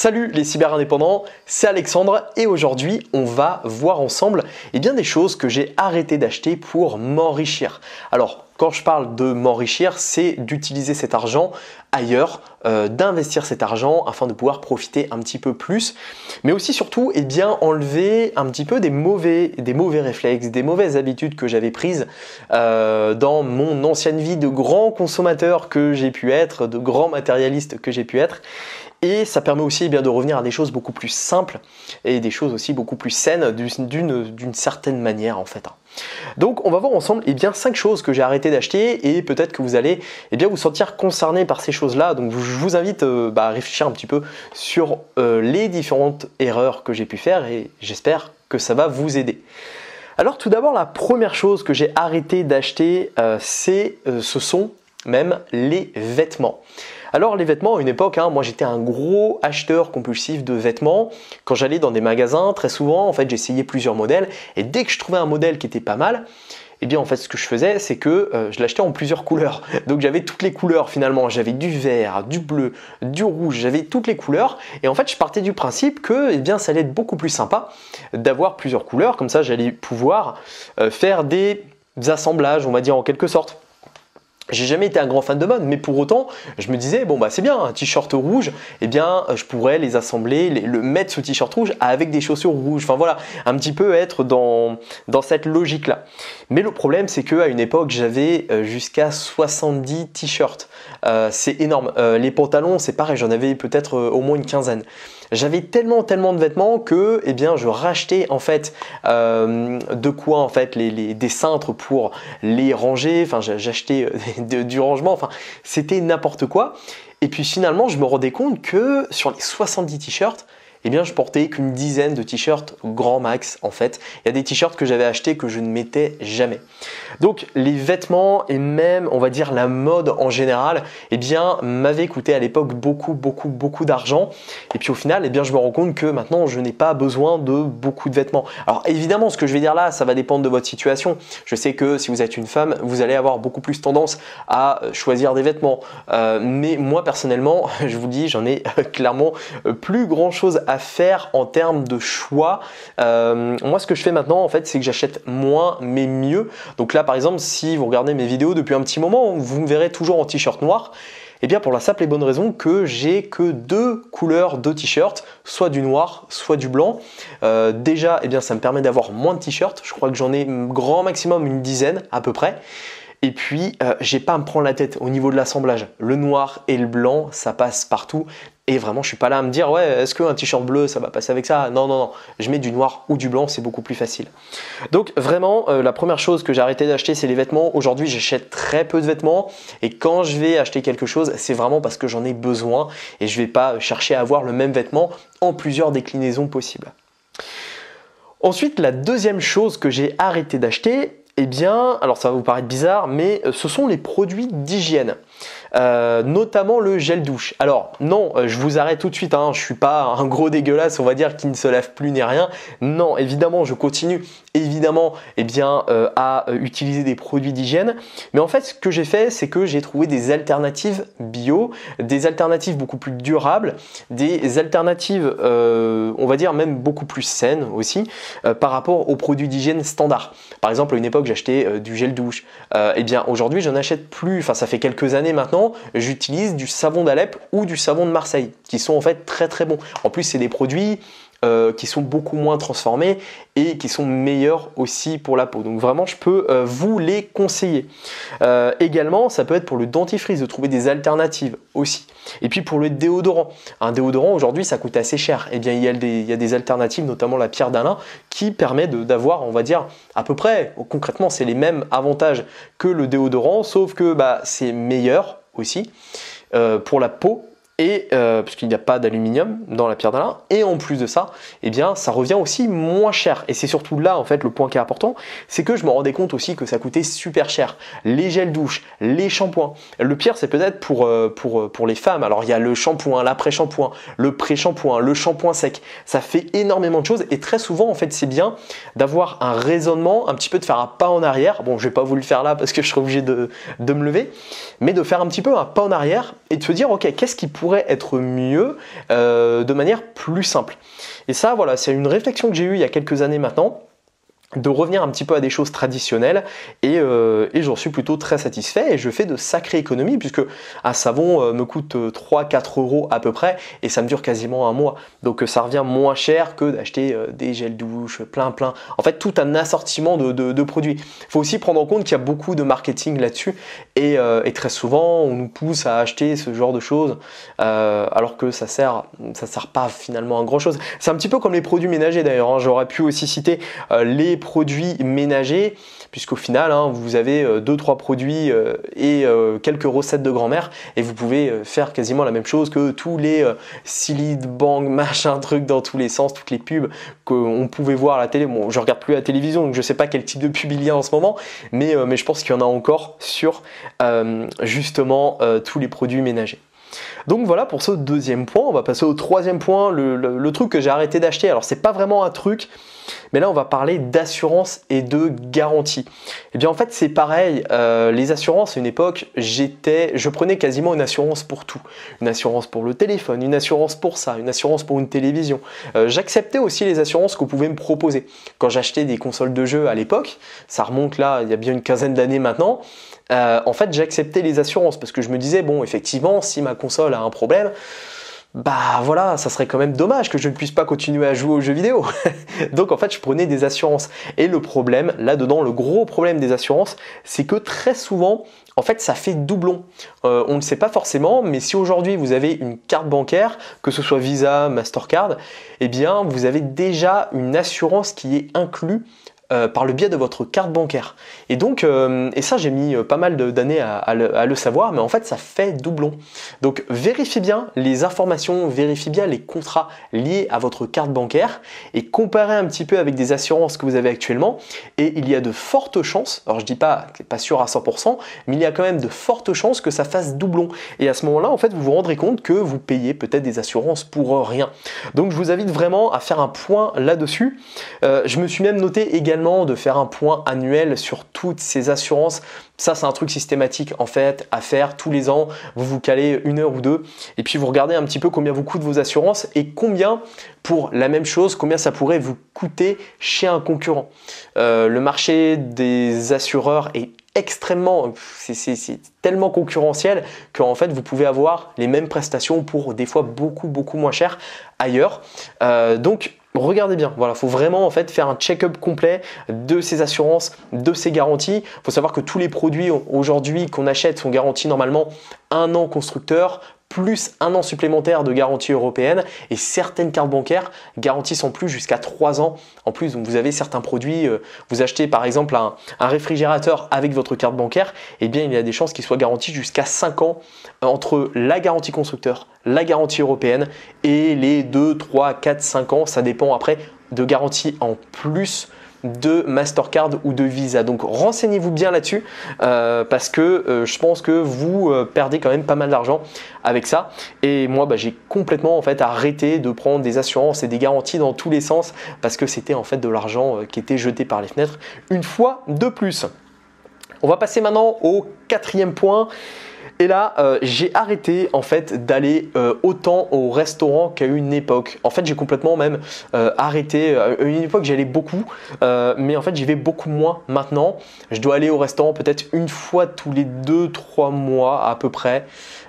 Salut les cyber-indépendants, c'est Alexandre et aujourd'hui on va voir ensemble des choses que j'ai arrêté d'acheter pour m'enrichir. Alors quand je parle de m'enrichir, c'est d'utiliser cet argent ailleurs, d'investir cet argent afin de pouvoir profiter un petit peu plus, mais aussi surtout enlever un petit peu des mauvais réflexes, des mauvaises habitudes que j'avais prises dans mon ancienne vie de grand consommateur que j'ai pu être, de grand matérialiste que j'ai pu être. Et ça permet aussi de revenir à des choses beaucoup plus simples et des choses aussi beaucoup plus saines d'une certaine manière en fait. Donc on va voir ensemble 5 choses que j'ai arrêté d'acheter et peut-être que vous allez vous sentir concerné par ces choses-là. Donc je vous invite à réfléchir un petit peu sur les différentes erreurs que j'ai pu faire et j'espère que ça va vous aider. Alors tout d'abord, la première chose que j'ai arrêté d'acheter, ce sont même les vêtements. Alors les vêtements, à une époque, moi j'étais un gros acheteur compulsif de vêtements. Quand j'allais dans des magasins, très souvent, en fait, j'essayais plusieurs modèles et dès que je trouvais un modèle qui était pas mal, en fait ce que je faisais, c'est que je l'achetais en plusieurs couleurs. Donc j'avais toutes les couleurs finalement, j'avais du vert, du bleu, du rouge, j'avais toutes les couleurs et en fait je partais du principe que ça allait être beaucoup plus sympa d'avoir plusieurs couleurs, comme ça j'allais pouvoir faire des assemblages, on va dire en quelque sorte. J'ai jamais été un grand fan de mode, mais pour autant, je me disais, c'est bien, un t-shirt rouge, je pourrais les assembler, mettre ce t-shirt rouge avec des chaussures rouges. Enfin voilà, un petit peu être dans cette logique-là. Mais le problème, c'est qu'à une époque, j'avais jusqu'à 70 t-shirts. C'est énorme. Les pantalons, c'est pareil, j'en avais peut-être au moins une quinzaine. J'avais tellement de vêtements que je rachetais en fait de quoi en fait des cintres pour les ranger. Enfin, j'achetais du rangement. Enfin, c'était n'importe quoi. Et puis finalement, je me rendais compte que sur les 70 t-shirts, je portais qu'une dizaine de t-shirts grand max en fait. Il y a des t-shirts que j'avais achetés que je ne mettais jamais. Donc les vêtements et même on va dire la mode en général m'avaient coûté à l'époque beaucoup d'argent. Et puis au final je me rends compte que maintenant je n'ai pas besoin de beaucoup de vêtements. Alors évidemment ce que je vais dire là ça va dépendre de votre situation. Je sais que si vous êtes une femme vous allez avoir beaucoup plus tendance à choisir des vêtements. Mais moi personnellement je vous dis j'en ai clairement plus grand chose à faire en termes de choix. Moi ce que je fais maintenant en fait c'est que j'achète moins mais mieux. Donc là par exemple si vous regardez mes vidéos depuis un petit moment vous me verrez toujours en t-shirt noir. Pour la simple et bonne raison que j'ai que 2 couleurs de t-shirt, soit du noir soit du blanc. Déjà ça me permet d'avoir moins de t-shirts. Je crois que j'en ai grand maximum une dizaine à peu près. Et puis, j'ai pas à me prendre la tête au niveau de l'assemblage. Le noir et le blanc, ça passe partout. Et vraiment, je suis pas là à me dire, ouais, est-ce qu'un t-shirt bleu, ça va passer avec ça? Non. Je mets du noir ou du blanc, c'est beaucoup plus facile. Donc vraiment, la première chose que j'ai arrêté d'acheter, c'est les vêtements. Aujourd'hui, j'achète très peu de vêtements. Et quand je vais acheter quelque chose, c'est vraiment parce que j'en ai besoin. Et je vais pas chercher à avoir le même vêtement en plusieurs déclinaisons possibles. Ensuite, la deuxième chose que j'ai arrêté d'acheter, alors ça va vous paraître bizarre, mais ce sont les produits d'hygiène, notamment le gel douche. Alors non, je vous arrête tout de suite, je suis pas un gros dégueulasse, on va dire, qui ne se lave plus ni rien. Non, évidemment, je continue à utiliser des produits d'hygiène. Mais en fait, ce que j'ai fait, c'est que j'ai trouvé des alternatives bio, des alternatives beaucoup plus durables, des alternatives, on va dire même beaucoup plus saines aussi, par rapport aux produits d'hygiène standards. Par exemple, à une époque, j'achetais du gel douche. Aujourd'hui, je n'achète plus, ça fait quelques années maintenant, j'utilise du savon d'Alep ou du savon de Marseille, qui sont en fait très bons. En plus, c'est des produits qui sont beaucoup moins transformés et qui sont meilleurs aussi pour la peau. Donc vraiment, je peux vous les conseiller. Également, ça peut être pour le dentifrice, de trouver des alternatives aussi. Et puis pour le déodorant. Un déodorant, aujourd'hui, ça coûte assez cher. Il y a des alternatives, notamment la Pierre d'Alain, qui permet d'avoir, on va dire, à peu près, concrètement, c'est les mêmes avantages que le déodorant, sauf que c'est meilleur aussi pour la peau. Et puisqu'il n'y a pas d'aluminium dans la Pierre d'Alain, et en plus de ça, ça revient aussi moins cher. Et c'est surtout là en fait le point qui est important, c'est que je me rendais compte aussi que ça coûtait super cher. Les gels douche, les shampoings. Le pire c'est peut-être pour les femmes. Alors il y a le shampoing, l'après-shampoing, le pré-shampoing, le shampoing sec. Ça fait énormément de choses et très souvent en fait c'est bien d'avoir un raisonnement, un petit peu de faire un pas en arrière. Bon, je vais pas vous le faire là parce que je serai obligé de me lever, mais de faire un petit peu un pas en arrière et de se dire ok, qu'est-ce qui pourrait être mieux de manière plus simple. Et ça voilà, c'est une réflexion que j'ai eue il y a quelques années maintenant, de revenir un petit peu à des choses traditionnelles et j'en suis plutôt très satisfait et je fais de sacrées économies puisque un savon me coûte 3-4 euros à peu près et ça me dure quasiment un mois, donc ça revient moins cher que d'acheter des gels douche, plein, en fait tout un assortiment de produits. Il faut aussi prendre en compte qu'il y a beaucoup de marketing là-dessus et très souvent on nous pousse à acheter ce genre de choses alors que ça sert pas finalement à grand chose. C'est un petit peu comme les produits ménagers d'ailleurs, hein. J'aurais pu aussi citer les produits ménagers, puisqu'au final vous avez 2-3 produits et quelques recettes de grand-mère et vous pouvez faire quasiment la même chose que tous les Silly Bang machin truc dans tous les sens, toutes les pubs qu'on pouvait voir à la télé. Bon, je regarde plus la télévision donc je sais pas quel type de pub il y a en ce moment, mais je pense qu'il y en a encore sur justement tous les produits ménagers. Donc voilà pour ce deuxième point. On va passer au troisième point, le truc que j'ai arrêté d'acheter. Alors c'est pas vraiment un truc, mais là on va parler d'assurance et de garantie. Et bien en fait c'est pareil, les assurances à une époque je prenais quasiment une assurance pour tout. Une assurance pour le téléphone, une assurance pour ça, une assurance pour une télévision. J'acceptais aussi les assurances qu'on pouvait me proposer. Quand j'achetais des consoles de jeux à l'époque, ça remonte là il y a bien une quinzaine d'années maintenant, en fait j'acceptais les assurances parce que je me disais bon effectivement si ma console a un problème, bah voilà, ça serait quand même dommage que je ne puisse pas continuer à jouer aux jeux vidéo. Donc en fait je prenais des assurances et le problème là-dedans, le gros problème des assurances, c'est que très souvent en fait ça fait doublon. On ne sait pas forcément, mais si aujourd'hui vous avez une carte bancaire, que ce soit Visa, Mastercard, eh bien vous avez déjà une assurance qui est inclue par le biais de votre carte bancaire. Et donc, et ça j'ai mis pas mal d'années à le savoir, mais en fait ça fait doublon. Donc vérifiez bien les informations, vérifiez bien les contrats liés à votre carte bancaire et comparez un petit peu avec des assurances que vous avez actuellement. Et il y a de fortes chances, alors je dis pas, c'est pas sûr à 100%, mais il y a quand même de fortes chances que ça fasse doublon. Et à ce moment-là, en fait, vous vous rendrez compte que vous payez peut-être des assurances pour rien. Donc je vous invite vraiment à faire un point là-dessus. Je me suis même noté également de faire un point annuel sur toutes ces assurances. Ça, c'est un truc systématique en fait à faire tous les ans. Vous vous calez 1 heure ou 2 et puis vous regardez un petit peu combien vous coûtent vos assurances et combien pour la même chose, combien ça pourrait vous coûter chez un concurrent. Le marché des assureurs est extrêmement, c'est tellement concurrentiel qu'en fait vous pouvez avoir les mêmes prestations pour des fois beaucoup moins cher ailleurs. Donc regardez bien, voilà, faut vraiment en fait faire un check-up complet de ces assurances, de ces garanties. Il faut savoir que tous les produits aujourd'hui qu'on achète sont garantis normalement 1 an constructeur, plus 1 an supplémentaire de garantie européenne et certaines cartes bancaires garantissent en plus jusqu'à 3 ans en plus. Donc vous avez certains produits, vous achetez par exemple un réfrigérateur avec votre carte bancaire, et bien il y a des chances qu'il soit garanti jusqu'à 5 ans entre la garantie constructeur, la garantie européenne et les 2, 3, 4, 5 ans, ça dépend après de garantie en plus de Mastercard ou de Visa. Donc renseignez-vous bien là-dessus parce que je pense que vous perdez quand même pas mal d'argent avec ça. Et moi j'ai complètement en fait arrêté de prendre des assurances et des garanties dans tous les sens parce que c'était en fait de l'argent qui était jeté par les fenêtres une fois de plus. On va passer maintenant au 4e point. Et là, j'ai arrêté en fait d'aller autant au restaurant qu'à une époque. En fait, j'ai complètement même arrêté. À une époque, j'y allais beaucoup, mais en fait, j'y vais beaucoup moins maintenant. Je dois aller au restaurant peut-être une fois tous les 2-3 mois à peu près.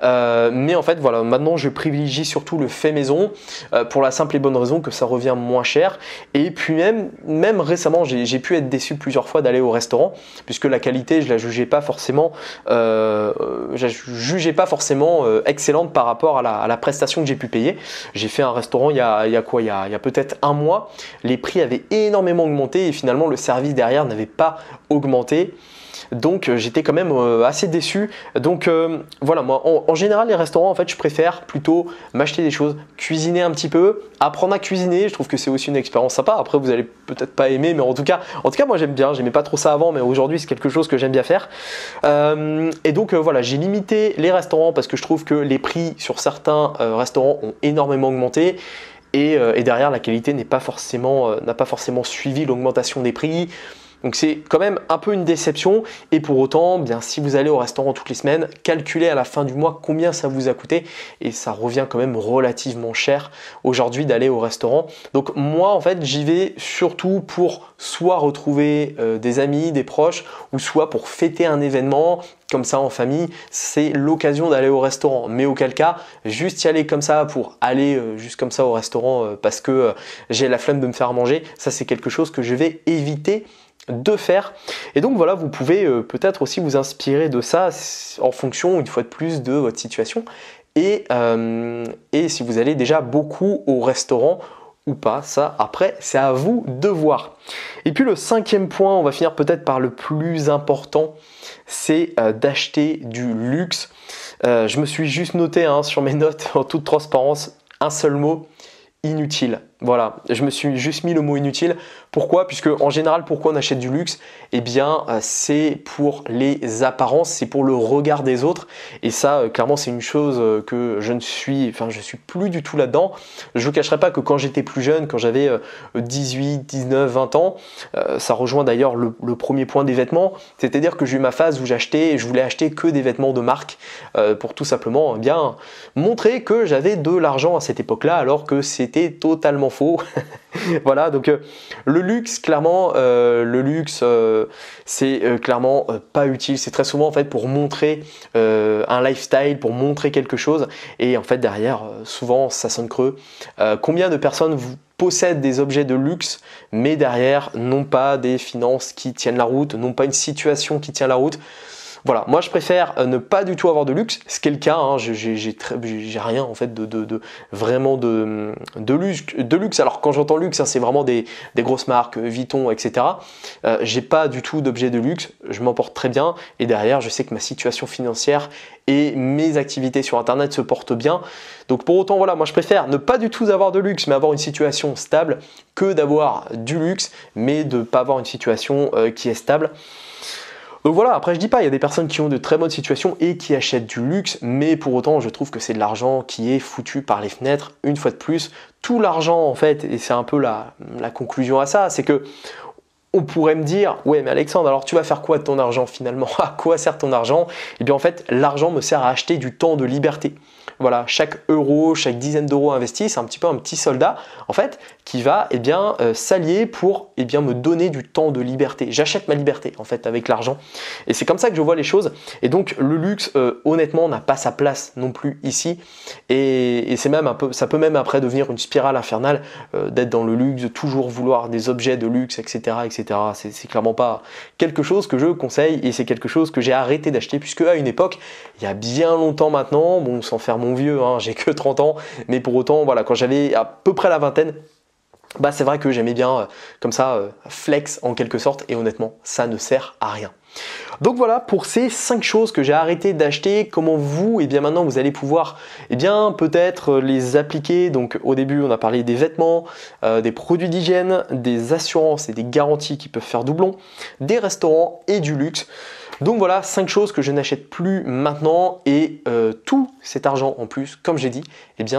Mais en fait, voilà, maintenant, je privilégie surtout le fait maison pour la simple et bonne raison que ça revient moins cher. Et puis même récemment, j'ai pu être déçu plusieurs fois d'aller au restaurant puisque la qualité, je la jugeais pas forcément. Excellente par rapport à la prestation que j'ai pu payer. J'ai fait un restaurant il y a peut-être 1 mois. Les prix avaient énormément augmenté et finalement le service derrière n'avait pas augmenté. Donc j'étais quand même assez déçu. Donc voilà, moi en général les restaurants en fait je préfère plutôt m'acheter des choses, cuisiner un petit peu, apprendre à cuisiner. Je trouve que c'est aussi une expérience sympa. Après vous allez peut-être pas aimer, mais en tout cas moi j'aime bien. J'aimais pas trop ça avant, mais aujourd'hui c'est quelque chose que j'aime bien faire. Et donc voilà, j'ai limité les restaurants parce que je trouve que les prix sur certains restaurants ont énormément augmenté. Et derrière la qualité n'a pas forcément suivi l'augmentation des prix. Donc c'est quand même un peu une déception et pour autant, bien si vous allez au restaurant toutes les semaines, calculez à la fin du mois combien ça vous a coûté et ça revient quand même relativement cher aujourd'hui d'aller au restaurant. Donc moi en fait j'y vais surtout pour soit retrouver des amis, des proches ou soit pour fêter un événement. Comme ça en famille, c'est l'occasion d'aller au restaurant. Mais auquel cas, juste y aller comme ça pour aller juste comme ça au restaurant parce que j'ai la flemme de me faire manger, ça c'est quelque chose que je vais éviter de faire. Et donc voilà, vous pouvez peut-être aussi vous inspirer de ça en fonction, une fois de plus, de votre situation. Et si vous allez déjà beaucoup au restaurant ou pas, ça après c'est à vous de voir. Et puis le 5e point, on va finir peut-être par le plus important, c'est d'acheter du luxe. Je me suis juste noté sur mes notes en toute transparence un seul mot: inutile. Voilà, je me suis juste mis le mot inutile. Pourquoi? Puisque en général, pourquoi on achète du luxe? Eh bien, c'est pour les apparences, c'est pour le regard des autres. Et ça, clairement, c'est une chose que je suis plus du tout là-dedans. Je ne vous cacherai pas que quand j'étais plus jeune, quand j'avais 18, 19, 20 ans, ça rejoint d'ailleurs le premier point des vêtements. C'est-à-dire que j'ai eu ma phase où je voulais acheter que des vêtements de marque pour tout simplement bien montrer que j'avais de l'argent à cette époque-là, alors que c'était totalement faux. Voilà, donc le luxe, clairement, c'est clairement pas utile. C'est très souvent en fait pour montrer un lifestyle, pour montrer quelque chose, et en fait derrière, souvent ça sonne creux. Combien de personnes possèdent des objets de luxe, mais derrière n'ont pas des finances qui tiennent la route, n'ont pas une situation qui tient la route? Voilà, moi je préfère ne pas du tout avoir de luxe, ce qui est le cas, j'ai rien en fait vraiment de luxe. Alors quand j'entends luxe, c'est vraiment des grosses marques, Vuitton, etc. J'ai pas du tout d'objet de luxe, je m'en porte très bien et derrière je sais que ma situation financière et mes activités sur internet se portent bien. Donc pour autant voilà, moi je préfère ne pas du tout avoir de luxe mais avoir une situation stable que d'avoir du luxe mais de ne pas avoir une situation qui est stable. Donc voilà, après je dis pas, il y a des personnes qui ont de très bonnes situations et qui achètent du luxe, mais pour autant je trouve que c'est de l'argent qui est foutu par les fenêtres. Une fois de plus, tout l'argent en fait, et c'est un peu la conclusion à ça, c'est que on pourrait me dire, ouais mais Alexandre, alors tu vas faire quoi de ton argent finalement? À quoi sert ton argent? Eh bien en fait, l'argent me sert à acheter du temps de liberté. Voilà, chaque euro, chaque dizaine d'euros investi, c'est un petit peu un petit soldat en fait qui va s'allier pour me donner du temps de liberté. J'achète ma liberté en fait avec l'argent et c'est comme ça que je vois les choses. Et donc le luxe, honnêtement, n'a pas sa place non plus ici et c'est même ça peut même après devenir une spirale infernale d'être dans le luxe, de toujours vouloir des objets de luxe, etc., etc. C'est clairement pas quelque chose que je conseille et c'est quelque chose que j'ai arrêté d'acheter puisque à une époque, il y a bien longtemps maintenant, bon sans faire mon vieux, j'ai que 30 ans, mais pour autant voilà, quand j'avais à peu près la vingtaine, c'est vrai que j'aimais bien comme ça flex en quelque sorte et honnêtement ça ne sert à rien. Donc voilà pour ces 5 choses que j'ai arrêté d'acheter, comment vous, maintenant vous allez pouvoir peut-être les appliquer. Donc au début on a parlé des vêtements, des produits d'hygiène, des assurances et des garanties qui peuvent faire doublon, des restaurants et du luxe. Donc voilà 5 choses que je n'achète plus maintenant et tout cet argent en plus, comme j'ai dit,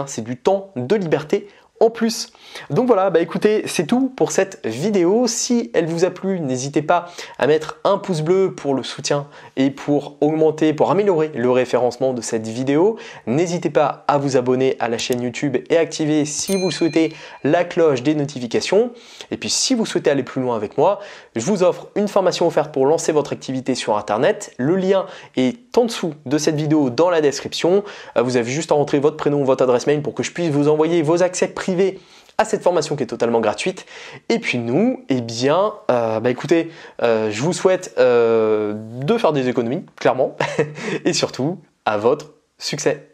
c'est du temps de liberté en plus. Donc voilà, écoutez, c'est tout pour cette vidéo. Si elle vous a plu, n'hésitez pas à mettre un pouce bleu pour le soutien et pour améliorer le référencement de cette vidéo. N'hésitez pas à vous abonner à la chaîne YouTube et activer, si vous le souhaitez, la cloche des notifications. Et puis si vous souhaitez aller plus loin avec moi, je vous offre une formation offerte pour lancer votre activité sur Internet. Le lien est en dessous de cette vidéo dans la description. Vous avez juste à rentrer votre prénom, votre adresse mail pour que je puisse vous envoyer vos accès privés à cette formation qui est totalement gratuite. Et puis nous, écoutez, je vous souhaite de faire des économies, clairement, et surtout à votre succès.